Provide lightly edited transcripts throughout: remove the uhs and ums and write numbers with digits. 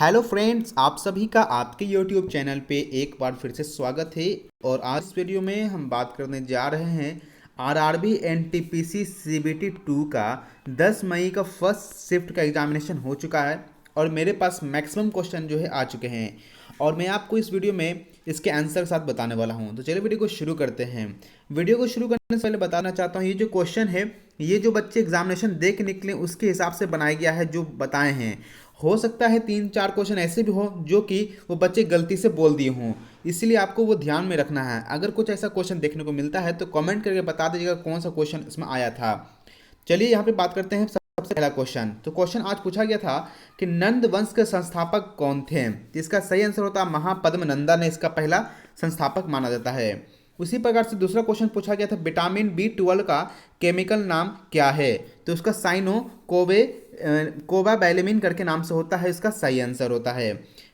Hello friends, आप सभी का आपके यूट्यूब चैनल पे एक बार फिर से स्वागत है। और आज इस वीडियो में हम बात करने जा रहे हैं आरआरबी एनटीपीसी सीबीटी 2 का 10 मई का फर्स्ट शिफ्ट का एग्जामिनेशन हो चुका है और मेरे पास मैक्सिमम क्वेश्चन जो है आ चुके हैं और मैं आपको इस वीडियो में इसके आंसर के साथ बताने वाला हूं। तो चलिए वीडियो को शुरू करते हैं। वीडियो को शुरू करने से पहले बताना चाहता हूं, ये जो क्वेश्चन है ये जो बच्चे एग्जामिनेशन दे के निकले उसके हिसाब से बनाया गया है। जो बताए हैं हो सकता है 3-4 क्वेश्चन ऐसे भी हो जो कि वो बच्चे गलती से बोल दिए हों, इसलिए आपको वो ध्यान में रखना है। अगर कुछ ऐसा क्वेश्चन देखने को मिलता है तो कमेंट करके बता दीजिएगा कौन सा क्वेश्चन इसमें आया था। चलिए यहाँ पे बात करते हैं सबसे पहला क्वेश्चन। तो क्वेश्चन आज पूछा गया था कि नंद वंश के संस्थापक कौन थे। इसका सही आंसर होता है महापद्म नंदा ने इसका पहला संस्थापक माना जाता है। उसी प्रकार से दूसरा क्वेश्चन पूछा गया था विटामिन B12 का केमिकल नाम क्या है। तो उसका साइनो कोवाबैलेमिन करके नाम से होता है, इसका सही आंसर होता है।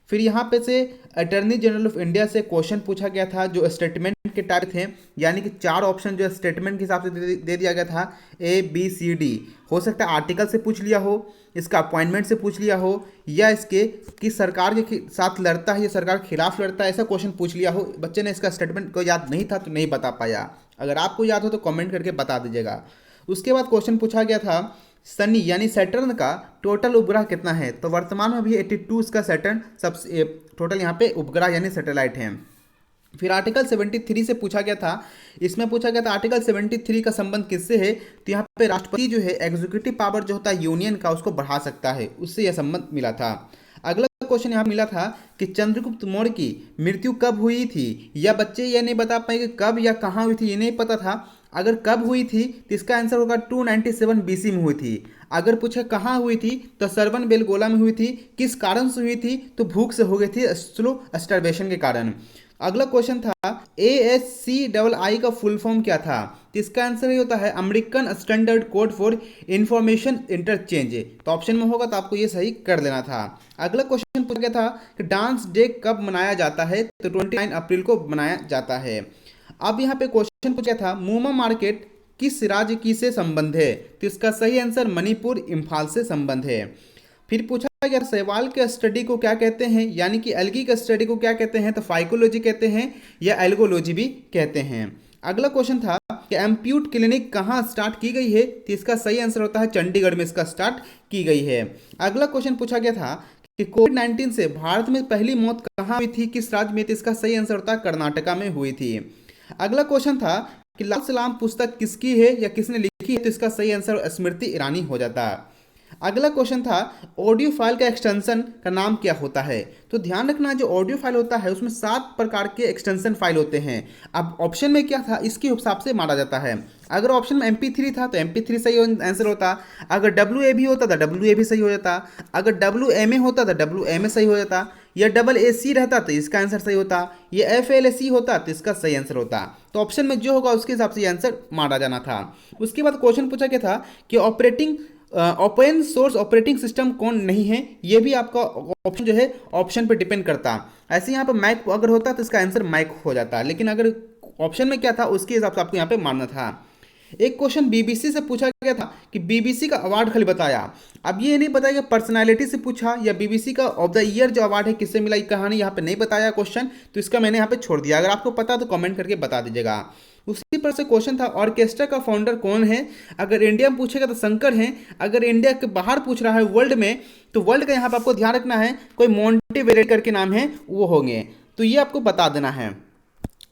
फिर यहाँ पे से अटर्नी जनरल ऑफ इंडिया से क्वेश्चन पूछा गया था जो स्टेटमेंट के टाइप थे, यानी कि 4 ऑप्शन जो स्टेटमेंट के हिसाब से दे दिया गया था ABCD। हो सकता है आर्टिकल से पूछ लिया हो, इसका अपॉइंटमेंट से पूछ लिया हो, या इसके कि सरकार के साथ लड़ता है या सरकार के खिलाफ लड़ता है, ऐसा क्वेश्चन पूछ लिया हो। बच्चे ने इसका स्टेटमेंट को याद नहीं था तो नहीं बता पाया। अगर आपको याद हो तो कमेंट करके बता दीजिएगा। उसके बाद क्वेश्चन पूछा गया था सनी यानी सैटर्न का टोटल उपग्रह कितना है। तो वर्तमान में भी 82 इसका सैटर्न सबसे टोटल यहाँ पे उपग्रह यानी सैटेलाइट हैं। फिर आर्टिकल 73 से पूछा गया था, इसमें पूछा गया था आर्टिकल 73 का संबंध किससे है। तो यहाँ पे राष्ट्रपति जो है एग्जीक्यूटिव पावर जो होता है यूनियन का उसको बढ़ा सकता है, उससे यह संबंध मिला था। अगला क्वेश्चन यहाँ मिला था कि चंद्रगुप्त मौर्य की मृत्यु कब हुई थी। या बच्चे ये नहीं बता पाएंगे कब या कहाँ हुई थी, ये नहीं पता था। अगर कब हुई थी तो इसका आंसर होगा 297 BC में हुई थी। अगर पूछे कहाँ हुई थी तो सरवन बेलगोला में हुई थी। किस कारण से हुई थी तो भूख से हो गई थी, स्लो स्टार्वेशन के कारण। अगला क्वेश्चन था ASCII का फुल फॉर्म क्या था। तो इसका आंसर ये होता है American standard code for information interchange. तो ऑप्शन में होगा तो आपको ये सही कर देना था। अगला क्वेश्चन पूछा गया था कि डांस डे कब मनाया जाता है। तो 29 अप्रैल को मनाया जाता है। अब यहाँ पे क्वेश्चन पूछा था मूमा मार्केट किस राज्य की से संबंध है। तो इसका सही आंसर मणिपुर इम्फाल से संबंध है। फिर पूछा गया शैवाल के स्टडी को क्या कहते हैं, यानी कि एल्गी के स्टडी को क्या कहते हैं। तो फाइकोलॉजी कहते हैं या एल्गोलॉजी भी कहते हैं। अगला क्वेश्चन था कि एम्प्यूट क्लिनिक कहाँ स्टार्ट की गई है। तो इसका सही आंसर होता है चंडीगढ़ में इसका स्टार्ट की गई है। अगला क्वेश्चन पूछा गया था कि कोविड-19 से भारत में पहली मौत कहाँ हुई थी, किस राज्य में। तो इसका सही आंसर होता है कर्नाटका में हुई थी। अगला क्वेश्चन था कि लाल सलाम पुस्तक किसकी है या किसने लिखी है। तो इसका सही आंसर स्मृति ईरानी हो जाता है। अगला क्वेश्चन था ऑडियो फाइल का एक्सटेंशन का नाम क्या होता है। तो ध्यान रखना जो ऑडियो फाइल होता है उसमें 7 प्रकार के एक्सटेंशन फाइल होते हैं। अब ऑप्शन में क्या था इसके हिसाब से माना जाता है। अगर ऑप्शन में MP3 था तो MP3 सही आंसर होता। अगर WAV होता तो WAV सही हो जाता। अगर WMA होता तो WMA सही हो जाता। या AC रहता तो इसका आंसर सही होता। ये FLAC होता तो इसका सही आंसर होता। तो ऑप्शन में जो होगा उसके हिसाब से ये आंसर माना जाना था। उसके बाद क्वेश्चन पूछा गया था कि ओपन सोर्स ऑपरेटिंग सिस्टम कौन नहीं है। ये भी आपका ऑप्शन जो है ऑप्शन पे डिपेंड करता। ऐसे यहाँ पे मैक अगर होता तो इसका आंसर मैक हो जाता, लेकिन अगर ऑप्शन में क्या था उसके हिसाब से आपको यहाँ पे मानना था। एक क्वेश्चन BBC से पूछा गया था कि BBC का अवार्ड खाली बताया। अब ये नहीं बताया कि पर्सनालिटी से पूछा या BBC का ऑफ द ईयर जो अवार्ड है किससे मिला, ये कहानी यहाँ पे नहीं बताया क्वेश्चन, तो इसका मैंने यहाँ पे छोड़ दिया। अगर आपको पता तो कमेंट करके बता दीजिएगा। उसी पर से क्वेश्चन था ऑर्केस्ट्रा का फाउंडर कौन है। अगर इंडिया में पूछेगा तो शंकर हैं। अगर इंडिया के बाहर पूछ रहा है वर्ल्ड में तो वर्ल्ड का यहाँ पर आपको ध्यान रखना है कोई मोंटेवेरेट करके नाम है वो होंगे, तो ये आपको बता देना है।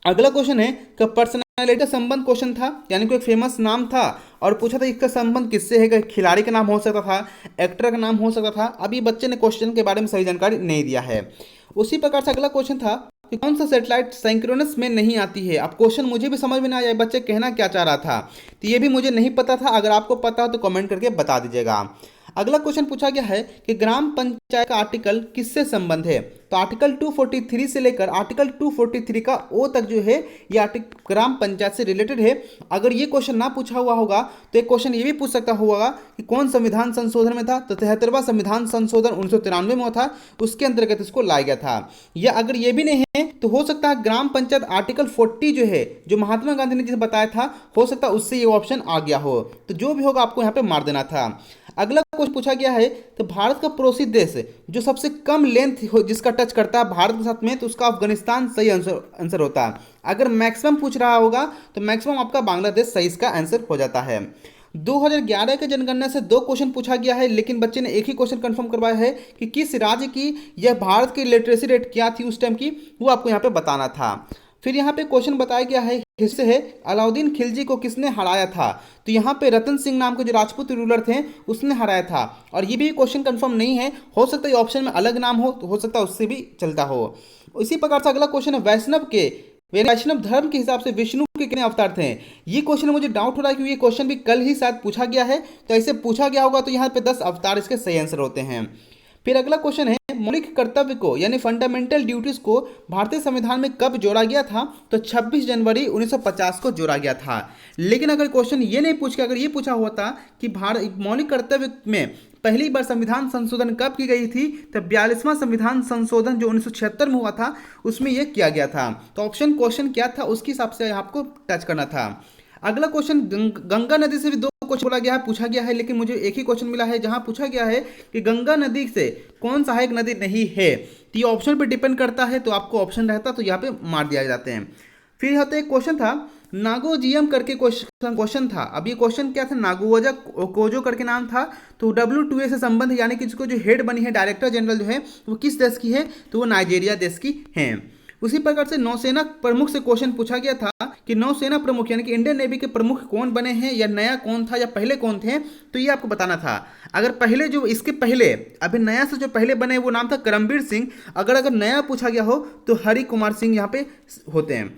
अगला क्वेश्चन है कि पर्सनालिटी का संबंध क्वेश्चन था, यानी कोई फेमस नाम था और पूछा था इसका संबंध किससे है। खिलाड़ी का नाम हो सकता था, एक्टर का नाम हो सकता था। अभी बच्चे ने क्वेश्चन के बारे में सही जानकारी नहीं दिया है। उसी प्रकार से अगला क्वेश्चन था कि कौन सा सैटेलाइट सिंक्रोनस में नहीं आती है। अब क्वेश्चन मुझे भी समझ में ना आया बच्चे कहना क्या चाह रहा था, तो ये भी मुझे नहीं पता था। अगर आपको पता हो तो कमेंट करके बता दीजिएगा। अगला क्वेश्चन पूछा गया है कि ग्राम पंचायत का आर्टिकल किससे संबंध है। तो आर्टिकल 243 से लेकर आर्टिकल 243 का O तक जो है ये आर्टिकल ग्राम पंचायत से रिलेटेड है। अगर ये क्वेश्चन ना पूछा हुआ होगा तो एक क्वेश्चन ये भी पूछ सकता होगा कि कौन संविधान संशोधन में था। तो 73वां संविधान संशोधन 1993 में था, उसके अंतर्गत इसको लाया गया था। या अगर ये भी नहीं है तो हो सकता है ग्राम पंचायत आर्टिकल 40 जो है जो महात्मा गांधी ने जिसे बताया था, हो सकता है उससे ये ऑप्शन आ गया हो। तो जो भी होगा आपको यहाँ पे मार देना था। अगला क्वेश्चन पूछा गया है, तो भारत का पड़ोसी देश जो सबसे कम लेंथ हो जिसका टच करता है भारत के साथ में, तो उसका अफगानिस्तान सही आंसर होता है। अगर मैक्सिमम पूछ रहा होगा तो मैक्सिमम आपका बांग्लादेश सही इसका आंसर हो जाता है। 2011 के जनगणना से 2 क्वेश्चन पूछा गया है, लेकिन बच्चे ने एक ही क्वेश्चन कंफर्म करवाया है कि किस राज्य की यह भारत की लिटरेसी रेट क्या थी उस टाइम की, वो आपको यहाँ पे बताना था। फिर यहाँ पे क्वेश्चन बताया गया है, हिस्से है अलाउद्दीन खिलजी को किसने हराया था, तो यहाँ पे रतन सिंह नाम के जो राजपूत रूलर थे उसने हराया था। और ये भी क्वेश्चन कंफर्म नहीं है, हो सकता है ऑप्शन में अलग नाम हो, तो हो सकता है उससे भी चलता हो। इसी प्रकार से अगला क्वेश्चन है, वैष्णव धर्म के हिसाब से विष्णु के कितने अवतार थे। ये क्वेश्चन मुझे डाउट हो रहा है क्योंकि ये क्वेश्चन भी कल ही शायद पूछा गया है, तो ऐसे पूछा गया होगा, तो यहाँ पे 10 अवतार इसके सही आंसर होते हैं। फिर अगला क्वेश्चन है, मौलिक कर्तव्य को यानी फंडामेंटल ड्यूटीज को भारतीय संविधान में कब जोड़ा गया था, तो 26 जनवरी 1950 को जोड़ा गया था। लेकिन अगर क्वेश्चन ये नहीं पूछ के अगर ये पूछा होता कि भारत मौलिक कर्तव्य में पहली बार संविधान संशोधन कब की गई थी, तो 42वां संविधान संशोधन जो 1976 में हुआ था उसमें यह किया गया था। तो ऑप्शन क्वेश्चन क्या था उसके हिसाब से आपको टच करना था। अगला क्वेश्चन, गंगा नदी से भी 2 क्वेश्चन बोला गया है, पूछा गया है, लेकिन मुझे एक ही क्वेश्चन मिला है जहां पूछा गया है कि गंगा नदी से कौन सहायक नदी नहीं है। तो ये ऑप्शन पे डिपेंड करता है, तो आपको ऑप्शन रहता तो यहाँ पे मार दिया जाते हैं। फिर यहाँ पे एक क्वेश्चन था, नागोजियम करके क्वेश्चन था। अब ये क्वेश्चन क्या था, नागोजा कोजो करके नाम था। तो WTA से संबंध यानी कि जिसको जो हेड बनी है डायरेक्टर जनरल जो है वो किस देश की है, तो वो नाइजीरिया देश की है। उसी प्रकार से नौसेना प्रमुख से क्वेश्चन पूछा गया था कि नौसेना प्रमुख यानी कि इंडियन नेवी के प्रमुख कौन बने हैं, या नया कौन था या पहले कौन थे, तो ये आपको बताना था। अगर पहले जो इसके पहले अभी नया से जो पहले बने वो नाम था करमबीर सिंह। अगर नया पूछा गया हो तो हरि कुमार सिंह यहाँ पे होते हैं।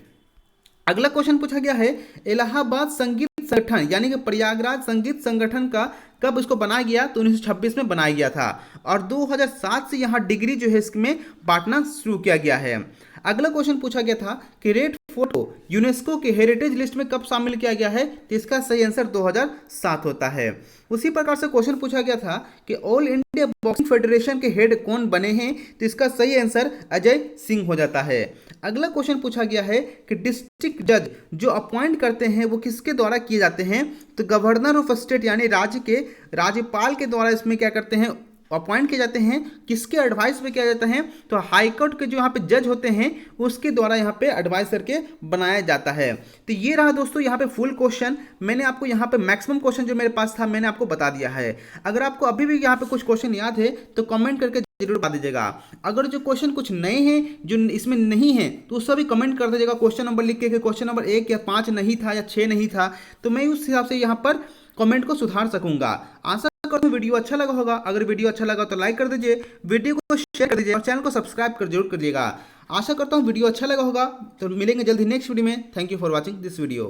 अगला क्वेश्चन पूछा गया है, इलाहाबाद संगीत संगठन यानी कि प्रयागराज संगीत संगठन का कब इसको बनाया गया, तो 1926 में बनाया गया था। और 2007 से यहाँ डिग्री जो है इसमें बांटना शुरू किया गया है। अगला क्वेश्चन पूछा गया था कि रेड फोर्ट को यूनेस्को के हेरिटेज लिस्ट में कब शामिल किया गया है, तो इसका सही आंसर 2007 होता है। उसी प्रकार से क्वेश्चन पूछा गया था कि ऑल इंडिया बॉक्सिंग फेडरेशन के हेड कौन बने हैं, तो इसका सही आंसर अजय सिंह हो जाता है। अगला क्वेश्चन पूछा गया है कि डिस्ट्रिक्ट जज जो अपॉइंट करते हैं वो किसके द्वारा किए जाते हैं, तो गवर्नर ऑफ स्टेट यानी राज्य के राज्यपाल के द्वारा इसमें क्या करते हैं, अपॉइंट किए जाते हैं। किसके एडवाइस पे किया जाता है, तो हाई कोर्ट के जो यहाँ पे जज होते हैं उसके द्वारा यहाँ पे एडवाइस करके बनाया जाता है। तो ये रहा दोस्तों यहाँ पे फुल क्वेश्चन। मैंने आपको यहाँ पे मैक्सिमम क्वेश्चन जो मेरे पास था मैंने आपको बता दिया है। अगर आपको अभी भी यहाँ पे कुछ क्वेश्चन याद है तो कमेंट करके जरूर बता दीजिएगा। अगर जो क्वेश्चन कुछ नए हैं जो इसमें नहीं है तो उसका भी कमेंट कर दीजिएगा, क्वेश्चन नंबर लिख के क्वेश्चन नंबर 1 या 5 नहीं था या 6 नहीं था, तो मैं उस हिसाब से यहाँ पर कमेंट को सुधार सकूंगा। आशा करता हूं वीडियो अच्छा लगा होगा। अगर वीडियो अच्छा लगा तो लाइक कर दीजिए, वीडियो को शेयर कर दीजिए और चैनल को सब्सक्राइब कर जरूर करिएगा। आशा करता हूं वीडियो अच्छा लगा होगा। तो मिलेंगे जल्दी नेक्स्ट वीडियो में। Thank you for watching this video.